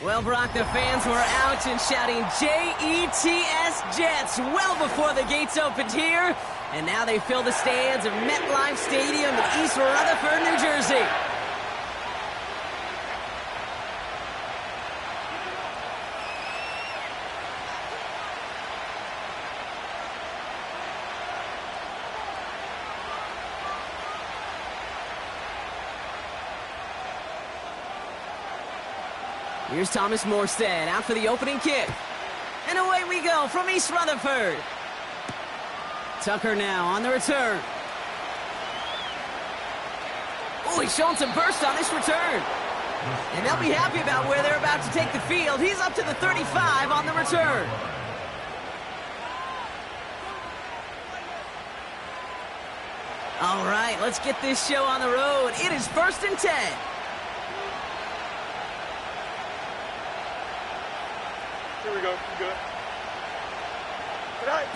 Well, Brock, the fans were out and shouting J-E-T-S Jets well before the gates opened here. And now they fill the stands of MetLife Stadium in East Rutherford, New Jersey. Here's Thomas Morstead out for the opening kick. And away we go from East Rutherford. Tucker now on the return. Oh, he's showing some burst on this return. And they'll be happy about where they're about to take the field. He's up to the 35 on the return. All right, let's get this show on the road. It is 1st and 10. Here we go. You good? Good night.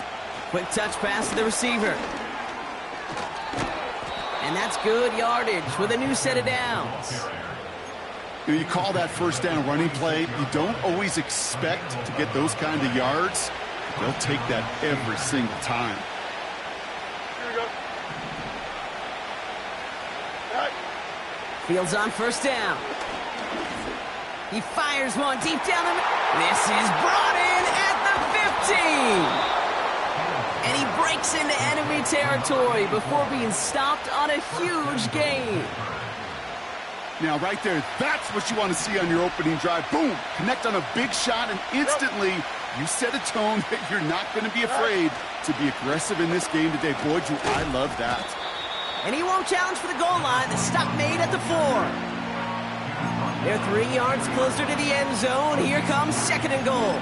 Quick touch pass to the receiver. And that's good yardage with a new set of downs. You call that first down running play. You don't always expect to get those kind of yards. They'll take that every single time. Here we go. Good night. Fields on first down. He fires one deep down the middle. This is brought in at the 15. And he breaks into enemy territory before being stopped on a huge gain. Now, right there, that's what you want to see on your opening drive. Boom! Connect on a big shot, and instantly you set a tone that you're not going to be afraid to be aggressive in this game today. Boy, do I love that. And he won't challenge for the goal line. The stop made at the 4. They're 3 yards closer to the end zone. Here comes 2nd and goal.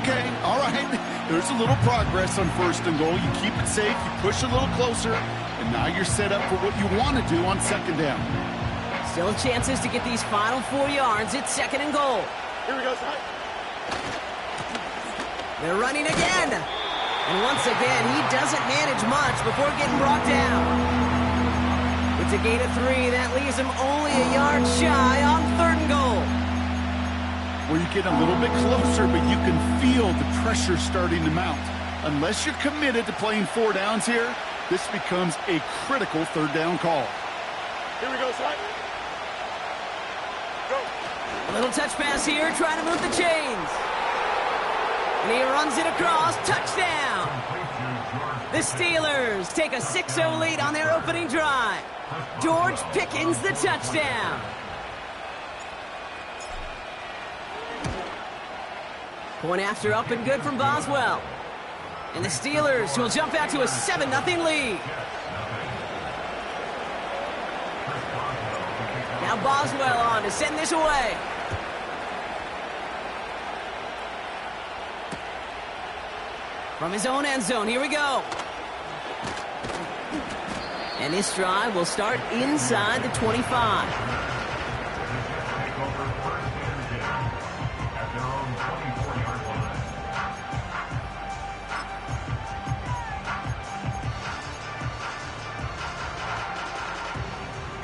Okay, all right. There's a little progress on 1st and goal. You keep it safe, you push a little closer, and now you're set up for what you want to do on 2nd down. Still chances to get these final 4 yards. It's 2nd and goal. Here we go, son. They're running again. And once again, he doesn't manage much before getting brought down. It's a gain of 3. That leaves him only a yard shy on 3rd and goal. Where you get a little bit closer, but you can feel the pressure starting to mount. Unless you're committed to playing 4 downs here, this becomes a critical 3rd down call. Here we go, son. Go. A little touch pass here, trying to move the chains. And he runs it across. Touchdown. The Steelers take a 6-0 lead on their opening drive. George Pickens the touchdown. Point after up and good from Boswell. And the Steelers will jump out to a 7-0 lead. Now Boswell on to send this away. From his own end zone, here we go. And this drive will start inside the 25.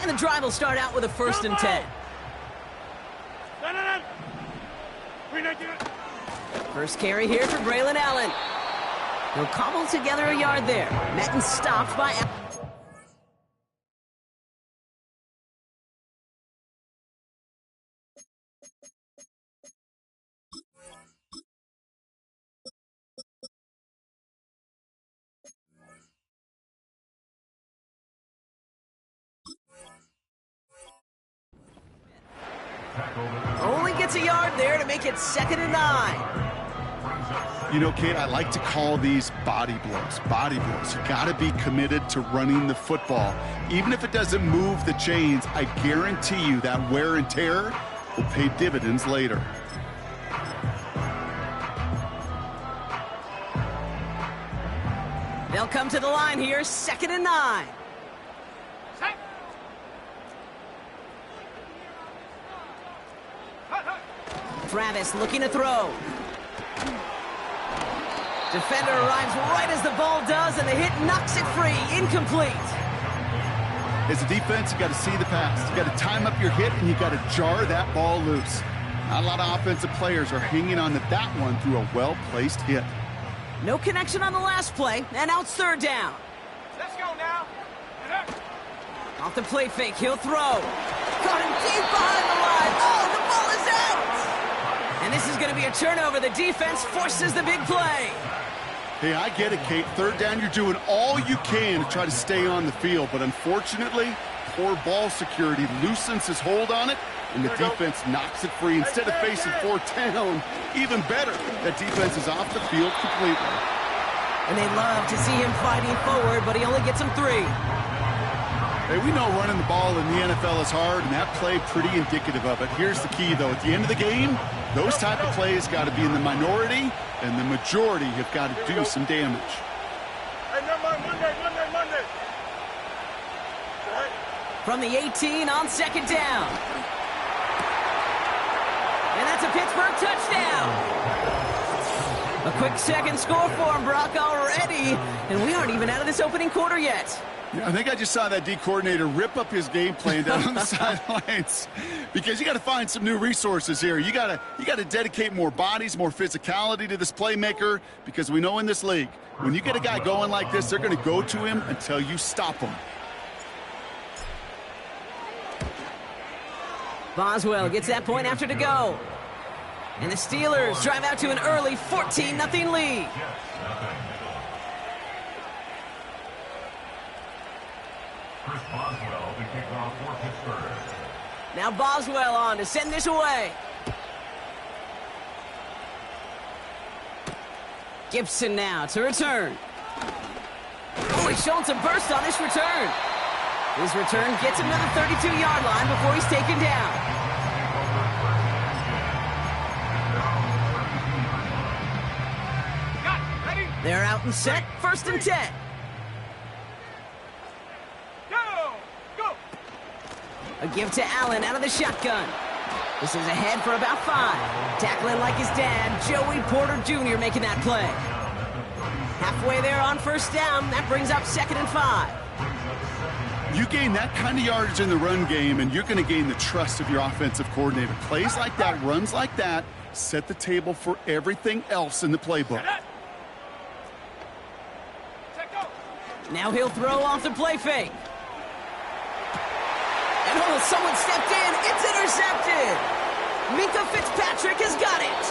And the drive will start out with a 1st and 10. First carry here for Braylon Allen. He'll cobble together a yard there. Met and stopped by Allen. Only gets a yard there to make it 2nd and 9. You know, Kate, I like to call these body blows. Body blows. You got to be committed to running the football. Even if it doesn't move the chains, I guarantee you that wear and tear will pay dividends later. They'll come to the line here, 2nd and 9. Travis looking to throw. Defender arrives right as the ball does, and the hit knocks it free. Incomplete. As a defense, you got to see the pass. You got to time up your hit, and you got to jar that ball loose. Not a lot of offensive players are hanging on to that one through a well-placed hit. No connection on the last play, and now it's third down. Let's go now. Off the play fake, he'll throw. Caught him deep behind the line. Oh, the ball is out! And this is going to be a turnover. The defense forces the big play. Hey, I get it, Kate. Third down, you're doing all you can to try to stay on the field. But unfortunately, poor ball security loosens his hold on it, and the defense knocks it free. Instead of facing fourth down, even better, that defense is off the field completely. And they love to see him fighting forward, but he only gets them 3. Hey, we know running the ball in the NFL is hard, and that play pretty indicative of it. Here's the key, though. At the end of the game, those type of plays got to be in the minority, and the majority have got to do some damage. Hey, Monday. From the 18 on second down. And that's a Pittsburgh touchdown. A quick second score for him, Brock, already. And we aren't even out of this opening quarter yet. Yeah, I think I just saw that D coordinator rip up his game plan down on the sidelines, because you got to find some new resources here. You got to dedicate more bodies, more physicality to this playmaker, because we know in this league, when you get a guy going like this, they're going to go to him until you stop him. Boswell gets that point after to go. And the Steelers drive out to an early 14-0 lead. Boswell, the kickoff for Pittsburgh. Now Boswell on to send this away. Gibson now to return. Oh, he's showing some burst on his return. His return gets him to the 32-yard line before he's taken down. They're out and set, 1st and 10. A give to Allen out of the shotgun. This is ahead for about 5. Tackling like his dad, Joey Porter Jr. making that play. Halfway there on 1st down. That brings up 2nd and 5. You gain that kind of yardage in the run game, and you're going to gain the trust of your offensive coordinator. Plays like that, runs like that, set the table for everything else in the playbook. Now he'll throw off the play fake. And oh, someone stepped in. It's intercepted. Minkah Fitzpatrick has got it.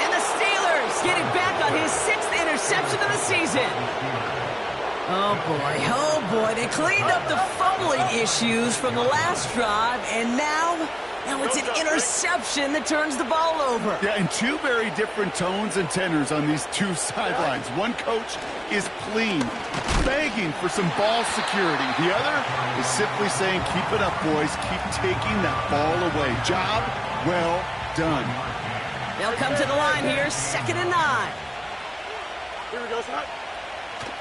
And the Steelers get it back on his 6th interception of the season. Oh, boy. They cleaned up the fumbling issues from the last drive, and now it's an interception that turns the ball over. Yeah, and 2 very different tones and tenors on these 2 sidelines. One coach is pleading, begging for some ball security. The other is simply saying, keep it up, boys. Keep taking that ball away. Job well done. They'll come to the line here, 2nd and 9. Here we go, Scott.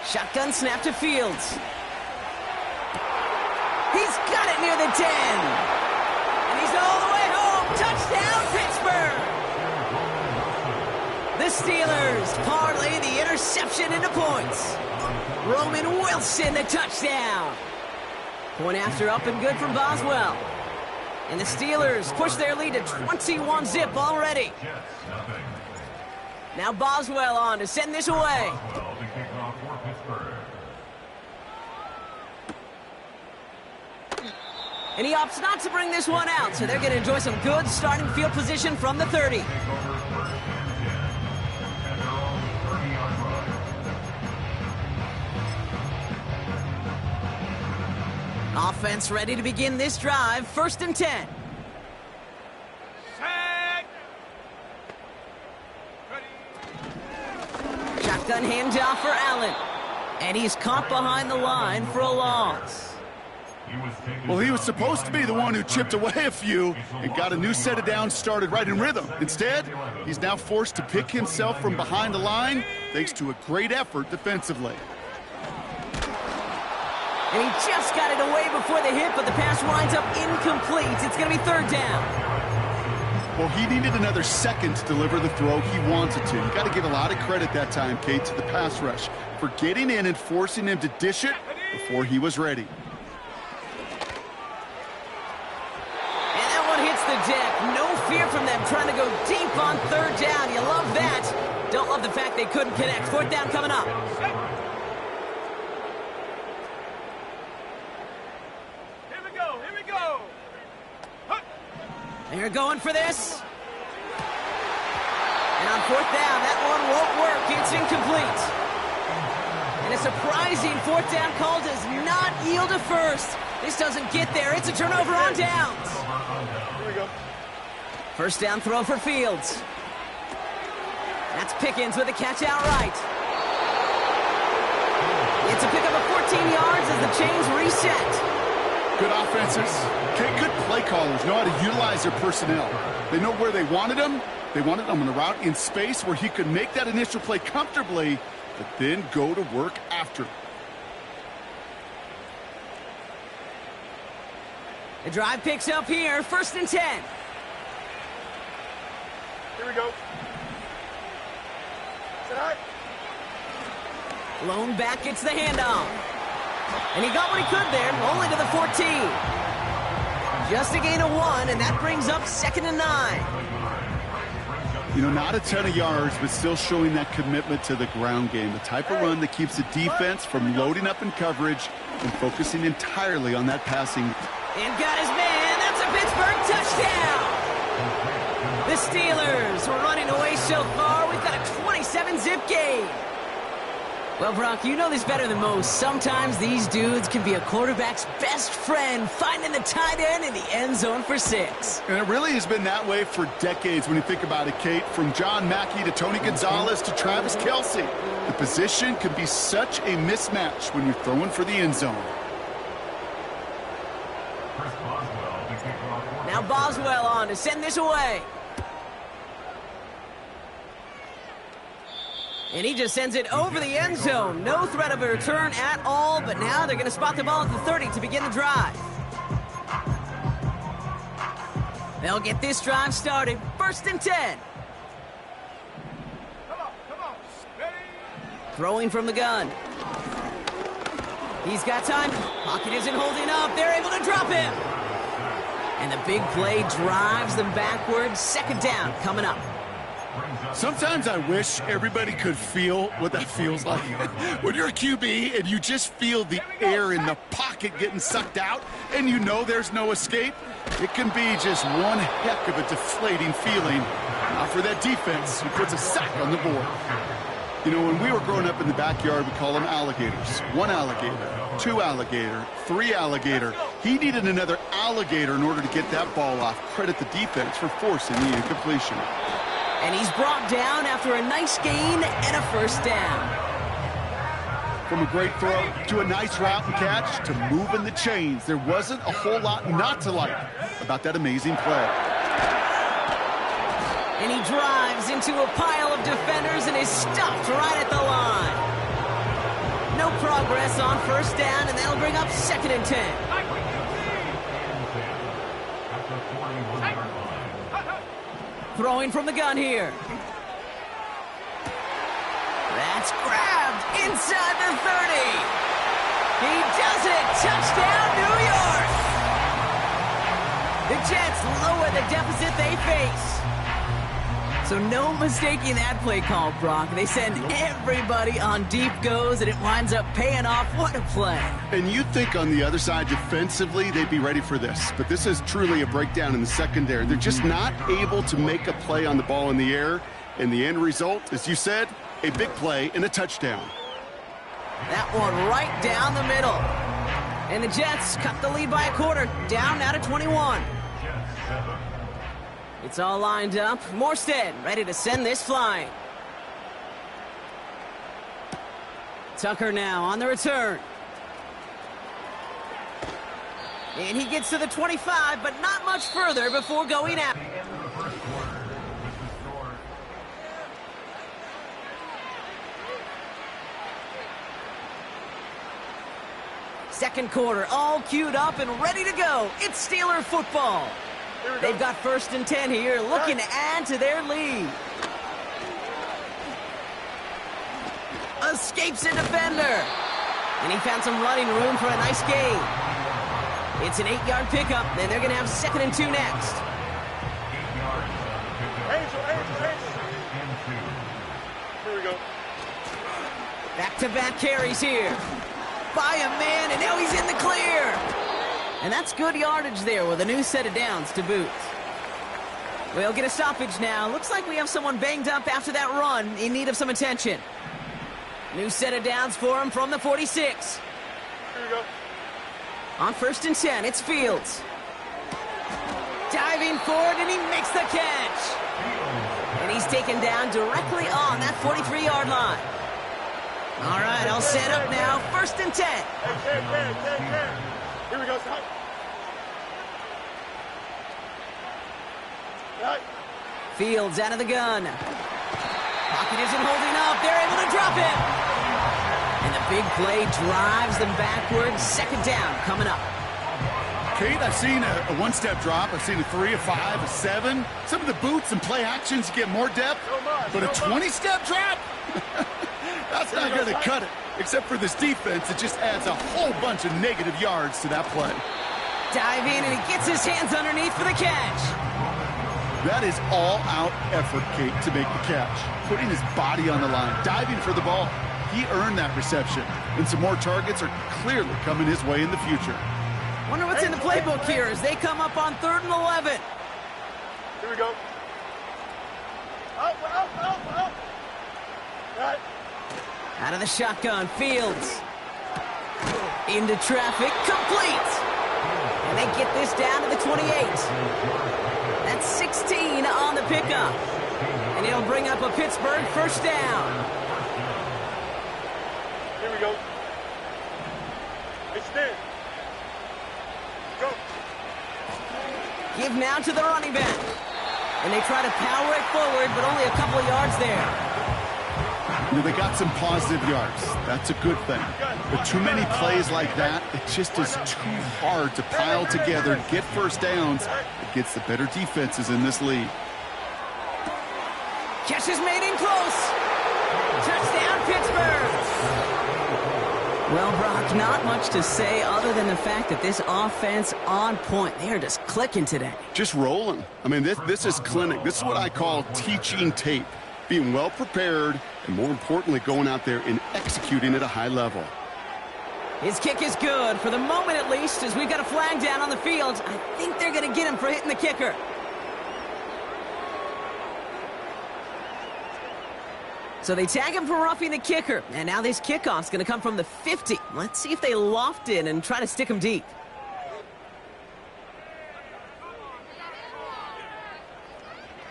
Shotgun snap to Fields. He's got it near the 10. And he's all the way home. Touchdown, Pittsburgh. The Steelers parlay the interception into points. Roman Wilson, the touchdown. Point after up and good from Boswell. And the Steelers push their lead to 21-0 already. Now Boswell on to send this away. And he opts not to bring this one out, so they're going to enjoy some good starting field position from the 30. Offense ready to begin this drive, 1st and 10. Shotgun handoff for Allen. And he's caught behind the line for a loss. Well, he was supposed to be the one who chipped away a few and got a new set of downs started right in rhythm. Instead, he's now forced to pick himself from behind the line thanks to a great effort defensively. And he just got it away before the hit, but the pass winds up incomplete. It's going to be 3rd down. Well, he needed another second to deliver the throw he wanted to. You got to give a lot of credit that time, Kate, to the pass rush for getting in and forcing him to dish it before he was ready. And that one hits the deck. No fear from them back. They couldn't connect. Fourth down coming up. Here we go. Here we go. Huh. They're going for this. And on fourth down, that one won't work. It's incomplete. And a surprising fourth down call does not yield a first. This doesn't get there. It's a turnover on downs. Here we go. First down throw for Fields. That's Pickens with a catch outright. It's a pickup of 14 yards as the chains reset. Good offenses. Okay, good play callers know how to utilize their personnel. They know where they wanted them. They wanted him on the route in space where he could make that initial play comfortably, but then go to work after. The drive picks up here, 1st and 10. Here we go. Sit high. Lone back gets the handoff. And he got what he could there, only to the 14. Just a gain of 1, and that brings up 2nd and 9. You know, not a ton of yards, but still showing that commitment to the ground game. The type of run that keeps the defense from loading up in coverage and focusing entirely on that passing. And got his man. That's a Pittsburgh touchdown. The Steelers are running away so far. We've got a 27-zip game. Well, Brock, you know this better than most. Sometimes these dudes can be a quarterback's best friend, finding the tight end in the end zone for 6. And it really has been that way for decades when you think about it, Kate. From John Mackey to Tony Gonzalez to Travis Kelce. The position can be such a mismatch when you're throwing for the end zone. Now Boswell on to send this away. And he just sends it over the end zone. No threat of a return at all, but now they're going to spot the ball at the 30 to begin the drive. They'll get this drive started. 1st and 10. Come on. Ready? Throwing from the gun. He's got time. Pocket isn't holding up. They're able to drop him. And the big play drives them backwards. 2nd down coming up. Sometimes I wish everybody could feel what that feels like. When you're a QB and you just feel the air in the pocket getting sucked out and you know there's no escape, it can be just one heck of a deflating feeling. Now for that defense who puts a sack on the board. You know, when we were growing up in the backyard, we call them alligators. 1 alligator, 2 alligator, 3 alligator. He needed another alligator in order to get that ball off. Credit the defense for forcing the incompletion. And he's brought down after a nice gain and a 1st down. From a great throw to a nice route and catch to moving the chains, there wasn't a whole lot not to like about that amazing play. And he drives into a pile of defenders and is stopped right at the line. No progress on 1st down, and that'll bring up 2nd and 10. Throwing from the gun here. That's grabbed inside the 30. He does it. Touchdown, New York. The Jets lower the deficit they face. So no mistaking that play call, Brock. They send everybody on deep goes, and it winds up paying off. What a play. And you'd think on the other side, defensively, they'd be ready for this. But this is truly a breakdown in the secondary. They're just not able to make a play on the ball in the air. And the end result, as you said, a big play and a touchdown. That one right down the middle. And the Jets cut the lead by a quarter, down now to 21. It's all lined up. Morstead ready to send this flying. Tucker now on the return. And he gets to the 25, but not much further before going out. Second quarter, all queued up and ready to go. It's Steeler football. They've got 1st and 10 here, looking to add to their lead. Escapes a defender. And he found some running room for a nice gain. It's an 8-yard pickup, and they're going to have 2nd and 2 next. Angel. Here we go. Back-to-back carries here. By a man, and now he's in the clear. And that's good yardage there with a new set of downs to boot. We'll get a stoppage now. Looks like we have someone banged up after that run in need of some attention. New set of downs for him from the 46. Here we go. On 1st and 10, it's Fields. Diving forward, and he makes the catch. And he's taken down directly on that 43-yard line. All right, all set up now. 1st and 10. Hey. Here we go, stop. Right. Fields out of the gun. Pocket isn't holding up. They're able to drop it. And the big play drives them backwards. 2nd down coming up. Kate, I've seen a one-step drop. I've seen a 3, a 5, a 7. Some of the boots and play actions get more depth. But a 20-step drop? That's not going to cut it. Except for this defense, it just adds a whole bunch of negative yards to that play. Dive in, and he gets his hands underneath for the catch. That is all-out effort, Kate, to make the catch. Putting his body on the line, diving for the ball. He earned that reception. And some more targets are clearly coming his way in the future. Wonder what's in the playbook here as they come up on 3rd and 11. Here we go. Out. Right. Out of the shotgun, Fields. Into traffic, complete. And they get this down to the 28. That's 16 on the pickup. And it'll bring up a Pittsburgh 1st down. Here we go. Extend. Go. Give now to the running back. And they try to power it forward, but only a couple of yards there. You know, they got some positive yards. That's a good thing. But too many plays like that, it just is too hard to pile together, get 1st downs against the better defenses in this league. Catch is made in close. Touchdown, Pittsburgh. Well, Brock, not much to say other than the fact that this offense on point. They are just clicking today. Just rolling. I mean, this is clinic. This is what I call teaching tape. Being well prepared, and more importantly, going out there and executing at a high level. His kick is good, for the moment at least, as we've got a flag down on the field. I think they're going to get him for hitting the kicker. So they tag him for roughing the kicker, and now this kickoff's going to come from the 50. Let's see if they loft in and try to stick him deep.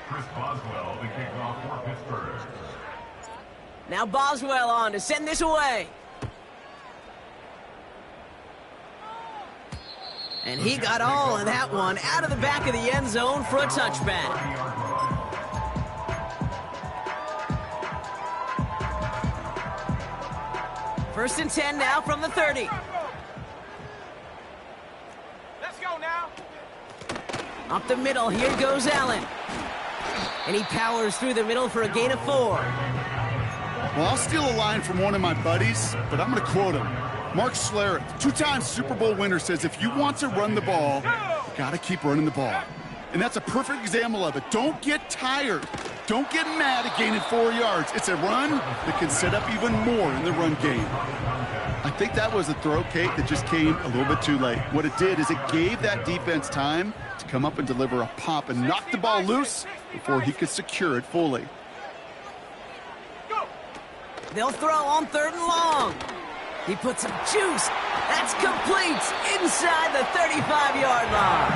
Chris Boswell, the kickoff for Pittsburgh. Now Boswell on to send this away. And he got all of that one out of the back of the end zone for a touchback. First and 10 now from the 30. Let's go now. Up the middle, here goes Allen. And he powers through the middle for a gain of 4. Well, I'll steal a line from one of my buddies, but I'm going to quote him. Mark Schlereth, 2-time Super Bowl winner, says if you want to run the ball, you got to keep running the ball. And that's a perfect example of it. Don't get tired. Don't get mad at gaining 4 yards. It's a run that can set up even more in the run game. I think that was a throw, Kate, that just came a little bit too late. What it did is it gave that defense time to come up and deliver a pop and knock the ball loose before he could secure it fully. They'll throw on 3rd and long. He puts some juice. That's complete inside the 35-yard line.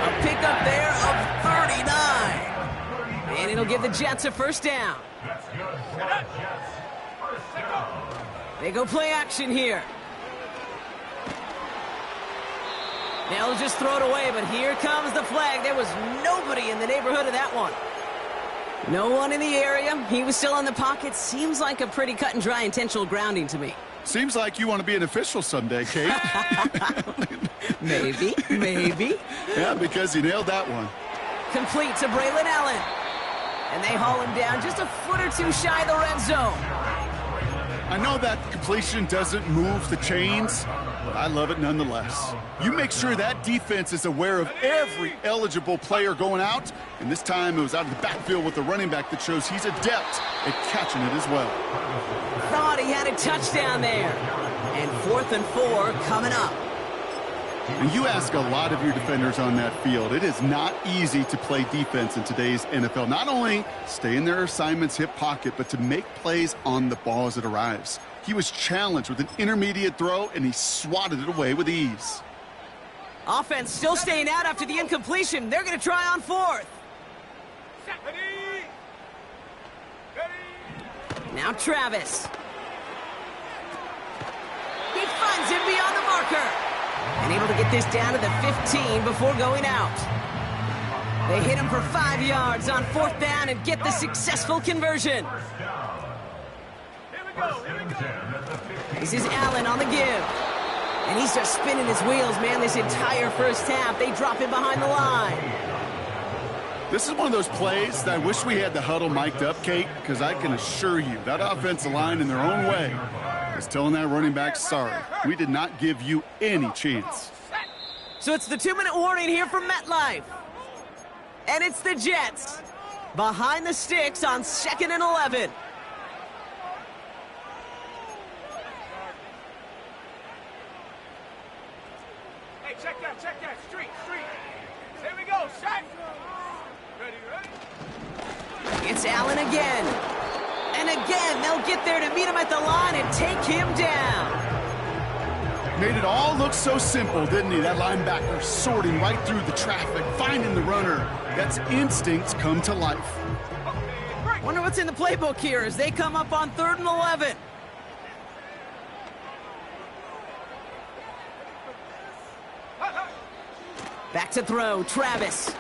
A pickup there of 39. And it'll give the Jets a 1st down. They go play action here. They'll just throw it away, but here comes the flag. There was nobody in the neighborhood of that one. No one in the area. He was still in the pocket. Seems like a pretty cut and dry intentional grounding to me. Seems like you want to be an official someday, Kate. Maybe. Yeah, because you nailed that one. Complete to Braylon Allen. And they haul him down just a foot or two shy of the red zone. I know that completion doesn't move the chains, but I love it nonetheless. You make sure that defense is aware of every eligible player going out, and this time it was out of the backfield with the running back that shows he's adept at catching it as well. Thought he had a touchdown there. And 4th and 4 coming up. And you ask a lot of your defenders on that field. It is not easy to play defense in today's NFL. Not only stay in their assignment's hip pocket, but to make plays on the ball as it arrives. He was challenged with an intermediate throw, and he swatted it away with ease. Offense still staying out after the incompletion. They're going to try on 4th. Now Travis. He finds him beyond the marker. And able to get this down to the 15 before going out. They hit him for 5 yards on 4th down and get the successful conversion. This is Allen on the give. And he's just spinning his wheels, man, this entire first half. They drop him behind the line. This is one of those plays that I wish we had the huddle mic'd up, Kate, because I can assure you that offensive line in their own way is telling that running back, sorry, we did not give you any chance. So it's the 2-minute warning here from MetLife. And it's the Jets behind the sticks on 2nd and 11. Hey, check that. Street. Here we go, set. Ready? It's Allen again. And again, they'll get there to meet him at the line and take him down. Made it all look so simple, didn't he? That linebacker sorting right through the traffic, finding the runner. That's instincts come to life. Wonder what's in the playbook here as they come up on 3rd and 11. Back to throw, Travis.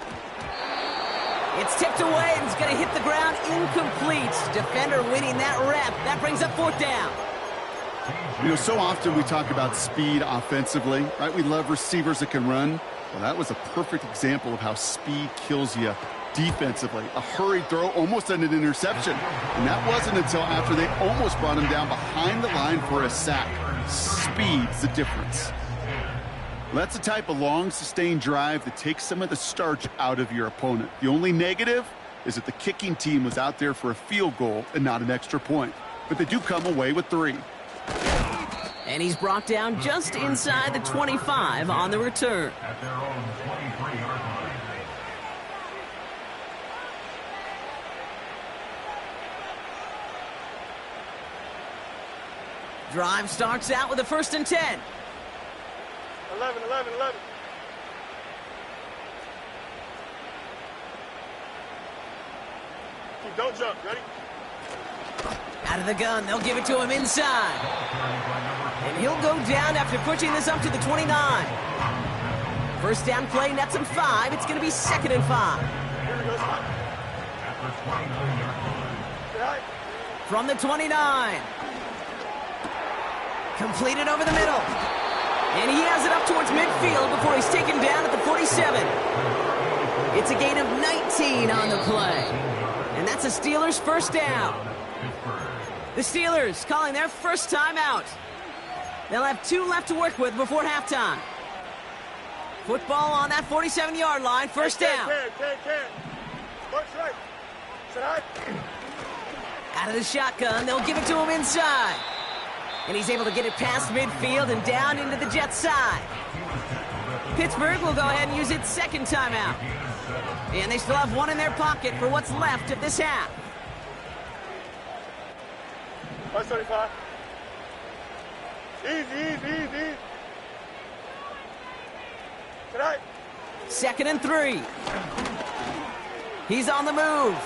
It's tipped away and it's going to hit the ground incomplete. Defender winning that rep. That brings up 4th down. You know, so often we talk about speed offensively, right? We love receivers that can run. Well, that was a perfect example of how speed kills you defensively. A hurried throw, almost an interception. And that wasn't until after they almost brought him down behind the line for a sack. Speed's the difference. Well, that's the type of long, sustained drive that takes some of the starch out of your opponent. The only negative is that the kicking team was out there for a field goal and not an extra point. But they do come away with 3. And he's brought down just inside the 25 on the return. At their own 23-yard line. Drive starts out with a 1st and 10. 11. Don't jump. Ready? Out of the gun, they'll give it to him inside. And he'll go down after pushing this up to the 29. 1st down play nets him 5. It's going to be 2nd and 5. Here we go. Stop. From the 29. Completed over the middle. And he has it up towards midfield before he's taken down at the 47. It's a gain of 19 on the play. And that's a Steelers 1st down. The Steelers calling their first timeout. They'll have 2 left to work with before halftime. Football on that 47-yard line, 1st down. March right. Sit high. Out of the shotgun, they'll give it to him inside. And he's able to get it past midfield and down into the Jets side. Pittsburgh will go ahead and use its 2nd timeout. And they still have 1 in their pocket for what's left of this half. 135. Easy. Tonight. 2nd and 3. He's on the move.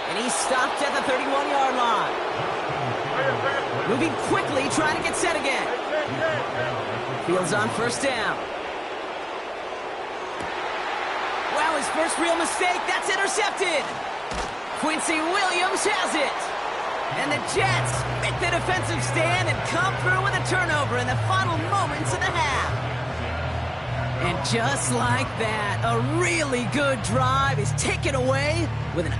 And he's stopped at the 31-yard line. Moving quickly, trying to get set again. Fields on 1st down. Wow, his first real mistake. That's intercepted. Quincy Williams has it. And the Jets make the defensive stand and come through with a turnover in the final moments of the half. And just like that, a really good drive is taken away with an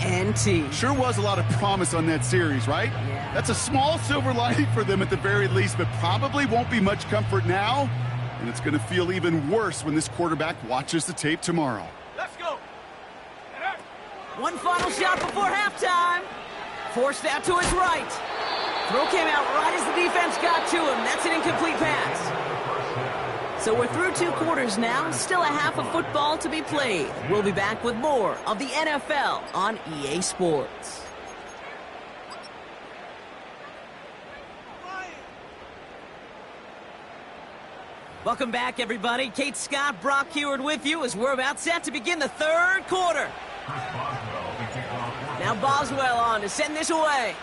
INT. Sure was a lot of promise on that series, right? Yeah. That's a small silver lining for them at the very least, but probably won't be much comfort now. And it's going to feel even worse when this quarterback watches the tape tomorrow. Let's go. One final shot before halftime. Forced out to his right. Throw came out right as the defense got to him. That's an incomplete pass. So we're through 2 quarters now. Still a half of football to be played. We'll be back with more of the NFL on EA Sports. Welcome back, everybody. Kate Scott, Brock Heward with you as we're about set to begin the 3rd quarter. Now Boswell on to send this away.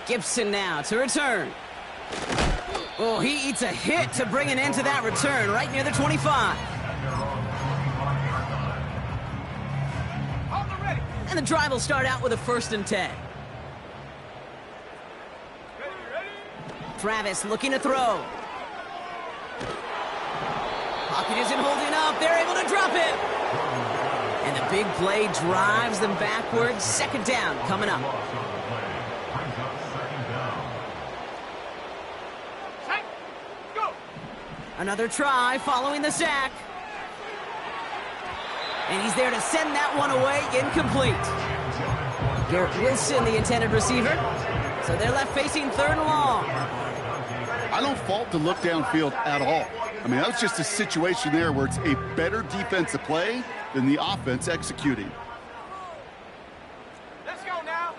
Gibson now to return. Oh, he eats a hit to bring an end to that return right near the 25. And the drive will start out with a 1st and 10. Travis looking to throw. Pocket isn't holding up. They're able to drop it. And the big play drives them backwards. 2nd down coming up. Another try following the sack. And he's there to send that one away, incomplete. Garrett Wilson, the intended receiver. So they're left facing 3rd and long. I don't fault the look downfield at all. I mean, that was just a situation there where it's a better defensive play than the offense executing. Let's go now.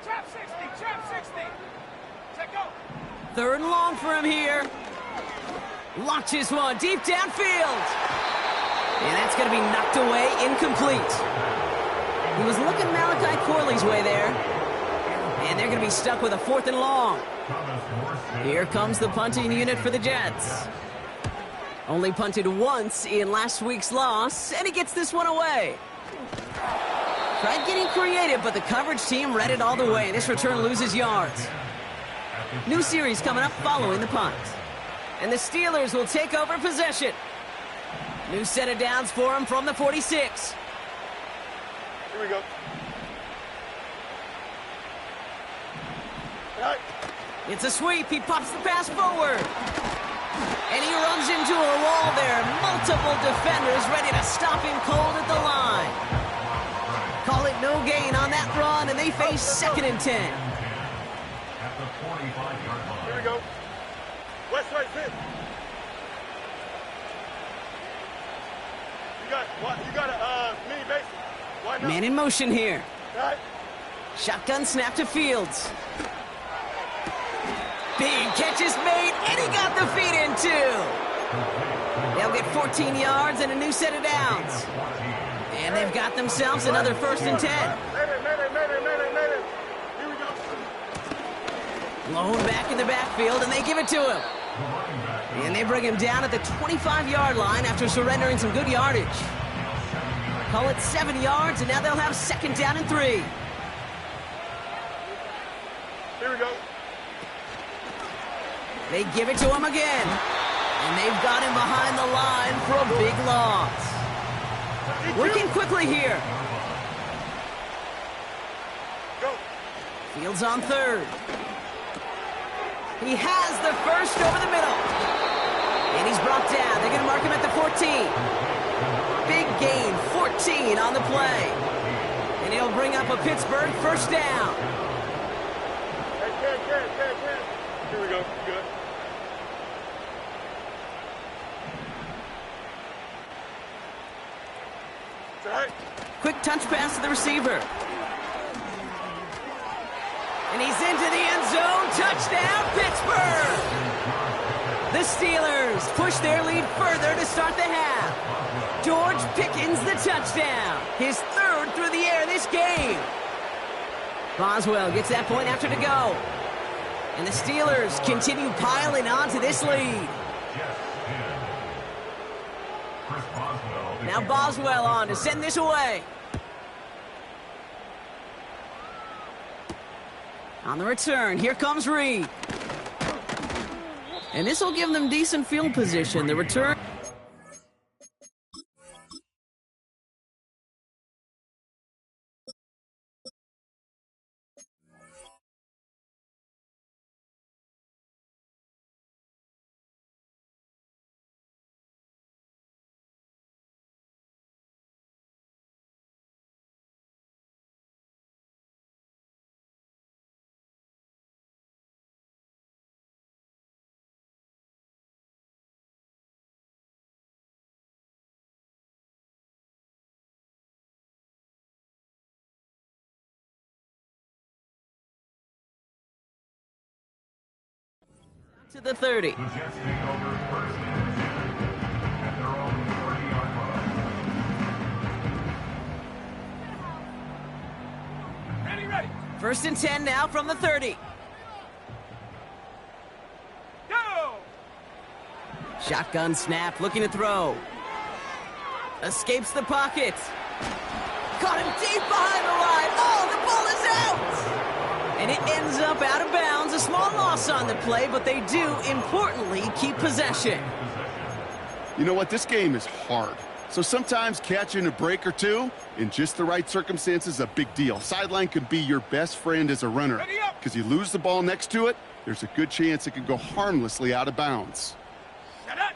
Trap 60, trap 60. Check go. 3rd and long for him here. Launches one deep downfield. And that's going to be knocked away, incomplete. He was looking Malachi Corley's way there. And they're going to be stuck with a 4th and long. Here comes the punting unit for the Jets. Only punted once in last week's loss, and he gets this one away. Tried getting creative, but the coverage team read it all the way. This return loses yards. New series coming up following the punt. And the Steelers will take over possession. New set of downs for him from the 46. Here we go. It's a sweep. He pops the pass forward. And he runs into a wall there. Multiple defenders ready to stop him cold at the line. Call it no gain on that run, and they face 2nd and 10. Here we go. West right fit. You got a mini base. Why not? Man in motion here. Right. Shotgun snap to Fields. Big catch is made, and he got the feet in too. They'll get 14 yards and a new set of downs. And they've got themselves another 1st and 10. Here we go. Blown back in the backfield, and they give it to him. And they bring him down at the 25-yard line after surrendering some good yardage. Call it 7 yards, and now they'll have 2nd down and 3. Here we go. They give it to him again. And they've got him behind the line for a big loss. Working quickly here. Go. Fields on 3rd. He has the 1st over the middle. And he's brought down. They're going to mark him at the 14. Big gain, 14 on the play. And he'll bring up a Pittsburgh 1st down. Here we go. Good. It's all right. Quick touch pass to the receiver. And he's into the end zone. Touchdown, Pittsburgh! The Steelers push their lead further to start the half. George Pickens the touchdown. His 3rd through the air this game. Boswell gets that point after to go. And the Steelers continue piling on to this lead. Now Boswell on to send this away. On the return, here comes Reed. And this will give them decent field position. The return. To the 30. The Jets take over first and 10 at their own 30-yard line. Ready, ready. First and 10 now from the 30. Go! Shotgun snap, looking to throw. Escapes the pocket. Caught him deep behind the line. Oh, the ball is out! And it ends up out of bounds. A small loss on the play, but they do, importantly, keep possession. You know what? This game is hard. So sometimes catching a break or two in just the right circumstances is a big deal. Sideline could be your best friend as a runner. Because you lose the ball next to it, there's a good chance it could go harmlessly out of bounds. Shut up!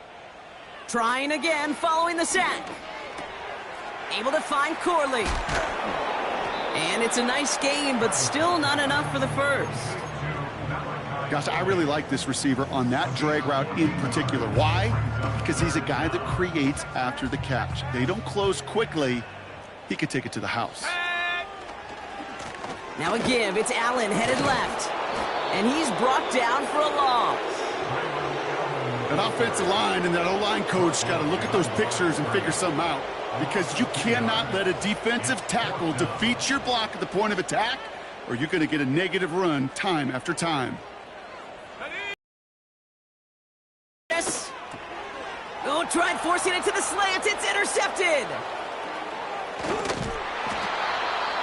Trying again following the sack. Able to find Corley. And it's a nice gain, but still not enough for the first. Gosh, I really like this receiver on that drag route in particular. Why? Because he's a guy that creates after the catch. They don't close quickly. He could take it to the house. Now a give. It's Allen headed left. And he's brought down for a loss. That offensive line and that O-line coach got to look at those pictures and figure something out. Because you cannot let a defensive tackle defeat your block at the point of attack, or you're going to get a negative run time after time. Yes. Oh, tried forcing it to the slant. It's intercepted.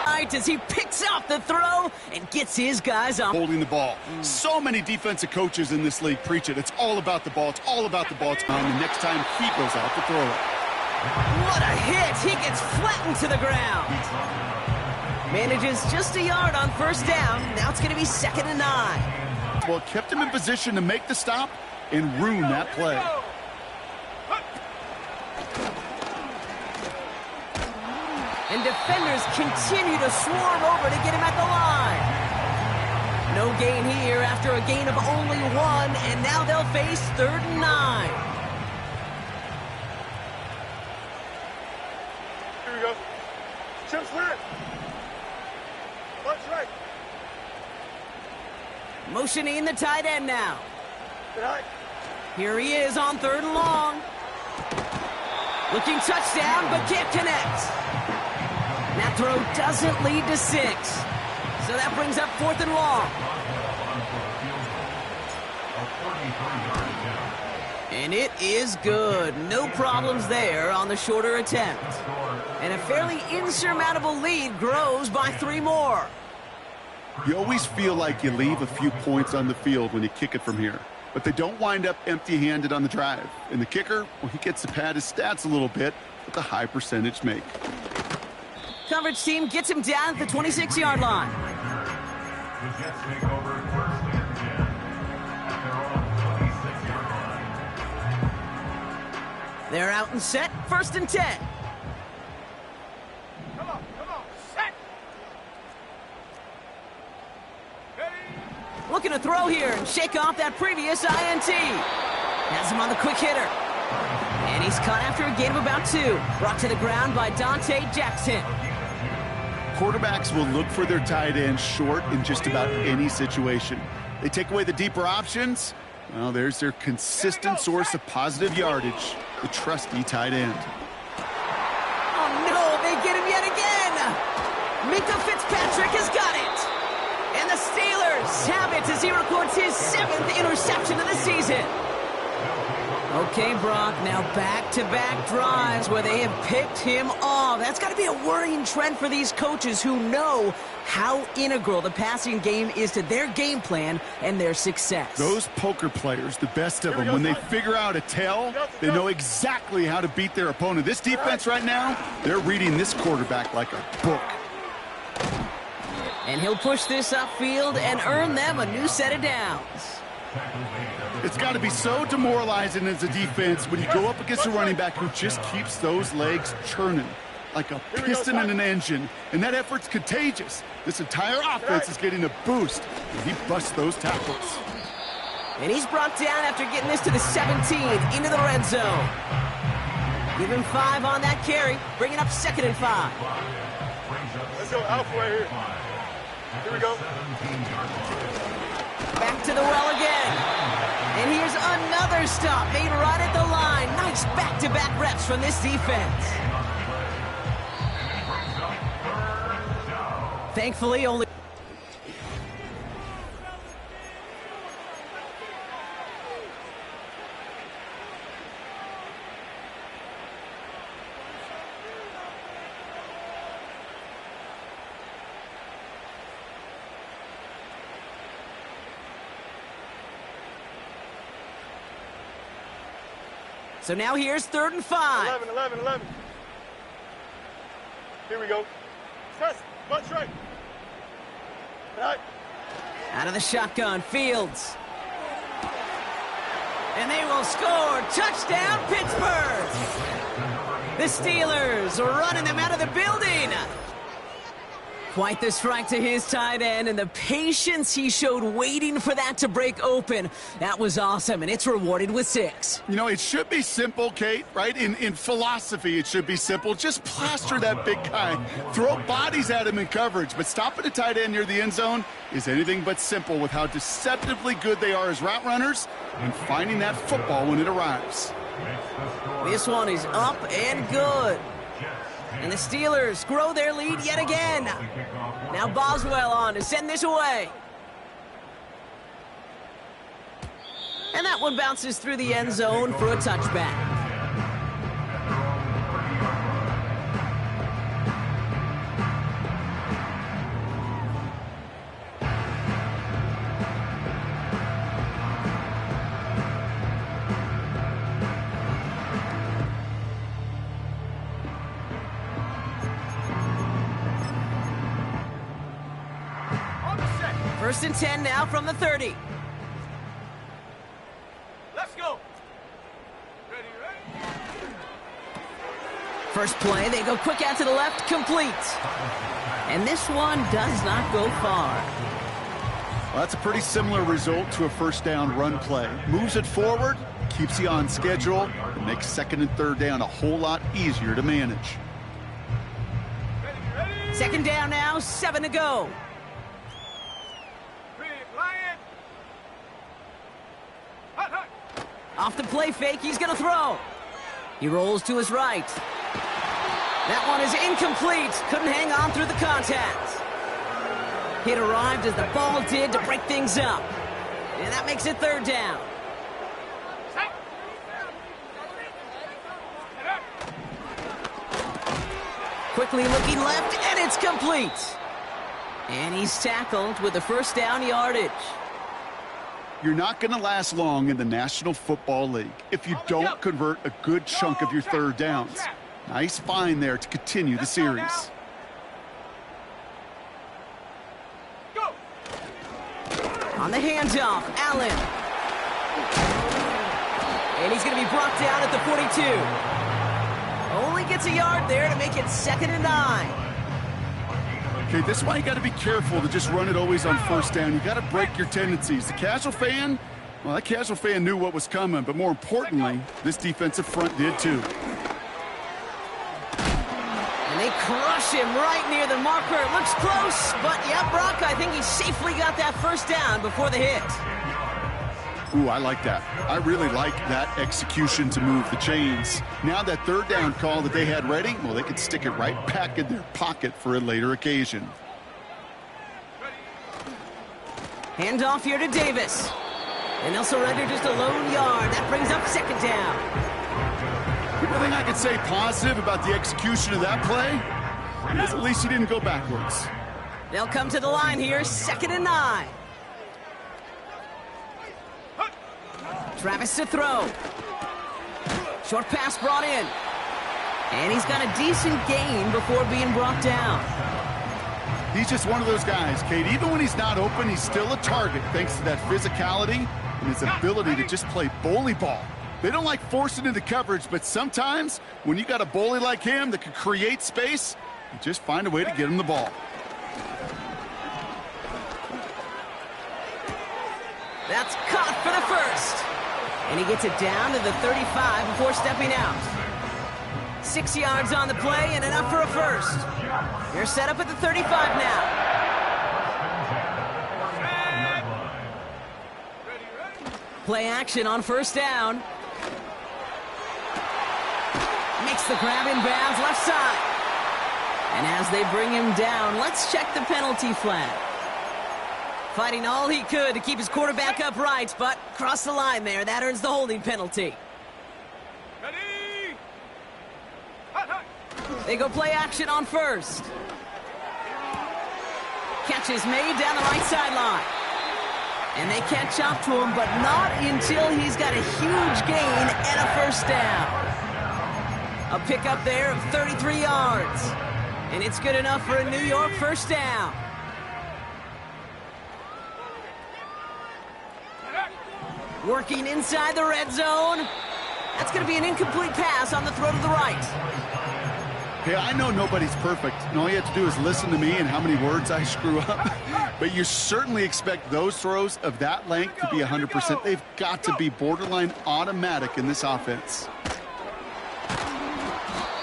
Right as he picks out the throw and gets his guys on. Holding the ball. So many defensive coaches in this league preach it. It's all about the ball. It's all about the ball. It's on the next time he goes out to throw it. What a hit! He gets flattened to the ground. Manages just a yard on first down. Now it's going to be 2nd and 9. Well, it kept him in position to make the stop and ruin that play. And defenders continue to swarm over to get him at the line. No gain here after a gain of only 1, and now they'll face 3rd and 9. Here we go. Chips clear. Punch right. Motioning the tight end now. Good eye. Here he is on 3rd and long. Looking touchdown, but can't connect. That throw doesn't lead to 6. So that brings up 4th and long. And it is good. No problems there on the shorter attempt. And a fairly insurmountable lead grows by 3 more. You always feel like you leave a few points on the field when you kick it from here. But they don't wind up empty-handed on the drive. And the kicker, well, he gets to pad his stats a little bit with a high percentage make. Coverage team gets him down at the 26-yard line. The Jets take over first and 10 at their own 26-yard line. They're out and set. 1st and 10. Come on, set. Ready. Looking to throw here and shake off that previous INT. Has him on the quick hitter. And he's caught after a gain of about 2. Brought to the ground by Dante Jackson. Quarterbacks will look for their tight end short in just about any situation. They take away the deeper options. Well, there's their consistent source of positive yardage, the trusty tight end. Oh, no, they get him yet again. Minka Fitzpatrick has got it. And the Steelers have it as he records his 7th interception of the season. Okay, Brock, now back-to-back drives where they have picked him off. That's got to be a worrying trend for these coaches who know how integral the passing game is to their game plan and their success. Those poker players, the best of them, when they figure out a tell, they know exactly how to beat their opponent. This defense right now, they're reading this quarterback like a book. And he'll push this upfield and earn them a new set of downs. It's got to be so demoralizing as a defense when you go up against a running back who just keeps those legs churning like a piston in an engine, and that effort's contagious. This entire offense is getting a boost, and he busts those tackles. And he's brought down after getting this to the 17, into the red zone. Give him 5 on that carry, bringing up 2nd and 5. Let's go Alpha right here. Here we go. Back to the well again. And here's another stop made right at the line. Nice back-to-back reps from this defense. Thankfully, only... So now here's 3rd and 5. 11. Here we go. Test. Butt right. Right. Out of the shotgun, Fields. And they will score. Touchdown, Pittsburgh. The Steelers are running them out of the building. Quite the strike to his tight end, and the patience he showed waiting for that to break open. That was awesome, and it's rewarded with 6. You know, it should be simple, Kate, right? In philosophy, it should be simple. Just plaster that big guy. Throw bodies at him in coverage, but stopping a tight end near the end zone is anything but simple with how deceptively good they are as route runners and finding that football when it arrives. This one is up and good. And the Steelers grow their lead yet again. Now Boswell on to send this away. And that one bounces through the end zone for a touchback. First and 10 now from the 30. Let's go. Ready. First play, they go quick out to the left, complete. And this one does not go far. Well, that's a pretty similar result to a first down run play. Moves it forward, keeps you on schedule, and makes 2nd and 3rd down a whole lot easier to manage. Ready. 2nd down now, 7 to go. Off the play fake, he's going to throw. He rolls to his right. That one is incomplete. Couldn't hang on through the contact. Hit arrived as the ball did to break things up. And that makes it 3rd down. Quickly looking left, and it's complete. And he's tackled with the first down yardage. You're not going to last long in the National Football League if you don't convert a good chunk of your 3rd downs. Nice find there to continue the series. On the handoff, Allen. And he's going to be brought down at the 42. Only gets a yard there to make it 2nd and 9. Okay, this is why you got to be careful to just run it always on first down. You got to break your tendencies. The casual fan, well, that casual fan knew what was coming, but more importantly, this defensive front did too. And they crush him right near the marker. It looks close, but yeah, Brock, I think he safely got that first down before the hit. Ooh, I like that. I really like that execution to move the chains. Now that 3rd down call that they had ready, well, they could stick it right back in their pocket for a later occasion. Handoff here to Davis. And they'll surrender just a lone yard. That brings up second down. The only thing I could say positive about the execution of that play is at least he didn't go backwards. They'll come to the line here, 2nd and 9. Travis to throw. Short pass brought in. And he's got a decent gain before being brought down. He's just one of those guys, Kate. Even when he's not open, he's still a target thanks to that physicality and his ability to just play bully ball. They don't like forcing into coverage, but sometimes when you got a bully like him that can create space, you just find a way to get him the ball. That's caught for the first. And he gets it down to the 35 before stepping out. 6 yards on the play and enough for a first. They're set up at the 35 now. Play action on first down. Makes the grab in bounds left side. And as they bring him down, let's check the penalty flag. Fighting all he could to keep his quarterback upright, but crossed the line there. That earns the holding penalty. Ready? They go play action on first. Catch is made down the right sideline. And they catch up to him, but not until he's got a huge gain and a first down. A pickup there of 33 yards. And it's good enough for a New York first down. Working inside the red zone. That's going to be an incomplete pass on the throw to the right. Hey, I know nobody's perfect, and all you have to do is listen to me and how many words I screw up. But you certainly expect those throws of that length to be 100%. They've got to be borderline automatic in this offense.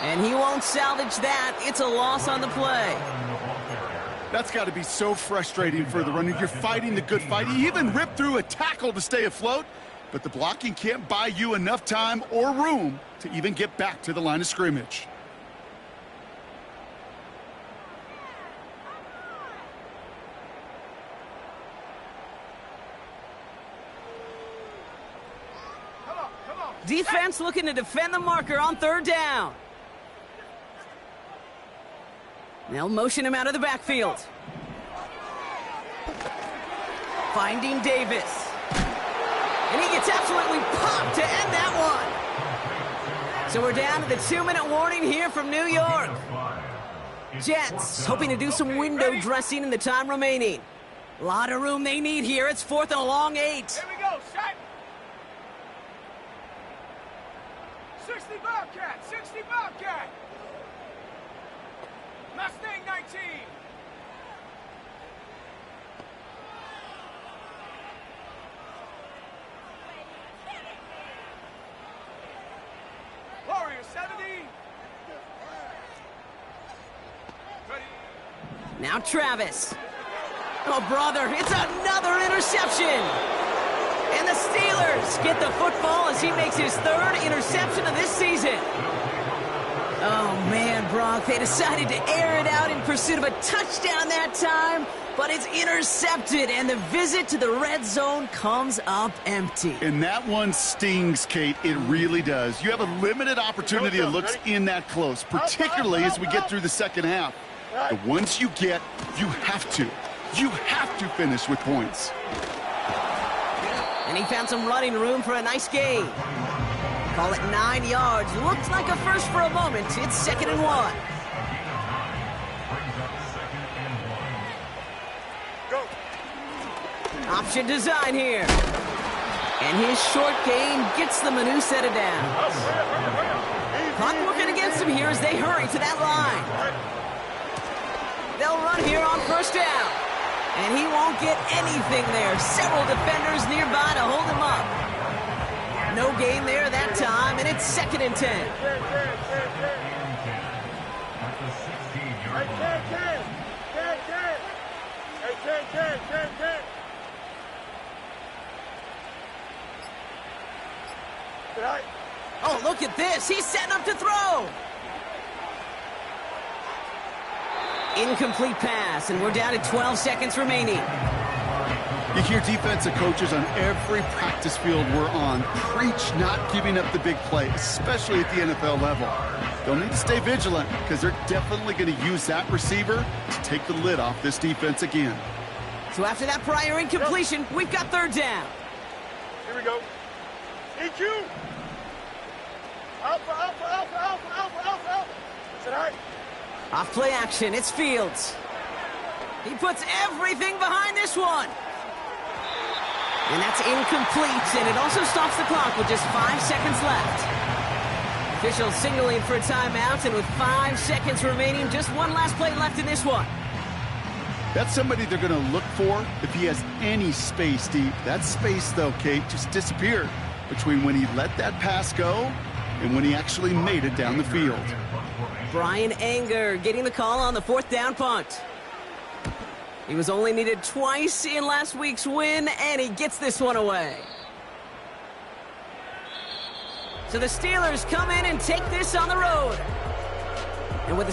And he won't salvage that. It's a loss on the play. That's got to be so frustrating for the runner. You're fighting the good fight. You even ripped through a tackle to stay afloat, but the blocking can't buy you enough time or room to even get back to the line of scrimmage. Defense looking to defend the marker on third down. They'll motion him out of the backfield. Finding Davis. And he gets absolutely popped to end that one. So we're down to the 2-minute warning here from New York. Jets hoping to do some window dressing in the time remaining. A lot of room they need here. It's 4th and a long 8. Here we go, set. 60 Bobcat, 60 Bobcat. Mustang 19. Warrior 70. Ready. Now Travis. Oh, brother, it's another interception. And the Steelers get the football as he makes his 3rd interception of this season. Oh, man, Brock, they decided to air it out in pursuit of a touchdown that time, but it's intercepted, and the visit to the red zone comes up empty. And that one stings, Kate. It really does. You have a limited opportunity that looks in that close, particularly as we get through the second half. The ones you get, you have to finish with points. And he found some running room for a nice gain. Call it 9 yards. Looks like a first for a moment. It's 2nd and 1. Go. Option design here. And his short gain gets them a new set of downs. Clock working against him here as they hurry to that line. They'll run here on first down. And he won't get anything there. Several defenders nearby to hold him up. No gain there that time, and it's 2nd and 10. Oh, look at this. He's setting up to throw. Incomplete pass, and we're down to 12 seconds remaining. You hear defensive coaches on every practice field we're on preach not giving up the big play, especially at the NFL level. They'll need to stay vigilant because they're definitely going to use that receiver to take the lid off this defense again. So after that prior incompletion, we've got third down. Here we go. EQ. Alpha, alpha, alpha, alpha, alpha, alpha, alpha. Is that all right? Off play action, it's Fields. He puts everything behind this one. And that's incomplete, and it also stops the clock with just 5 seconds left. Officials signaling for a timeout, and with 5 seconds remaining, just one last play left in this one. That's somebody they're going to look for if he has any space deep. That space, though, Kate, just disappeared between when he let that pass go and when he actually made it down the field. Bryan Anger getting the call on the fourth down punt. He was only needed twice in last week's win, and he gets this one away. So the Steelers come in and take this on the road. And with the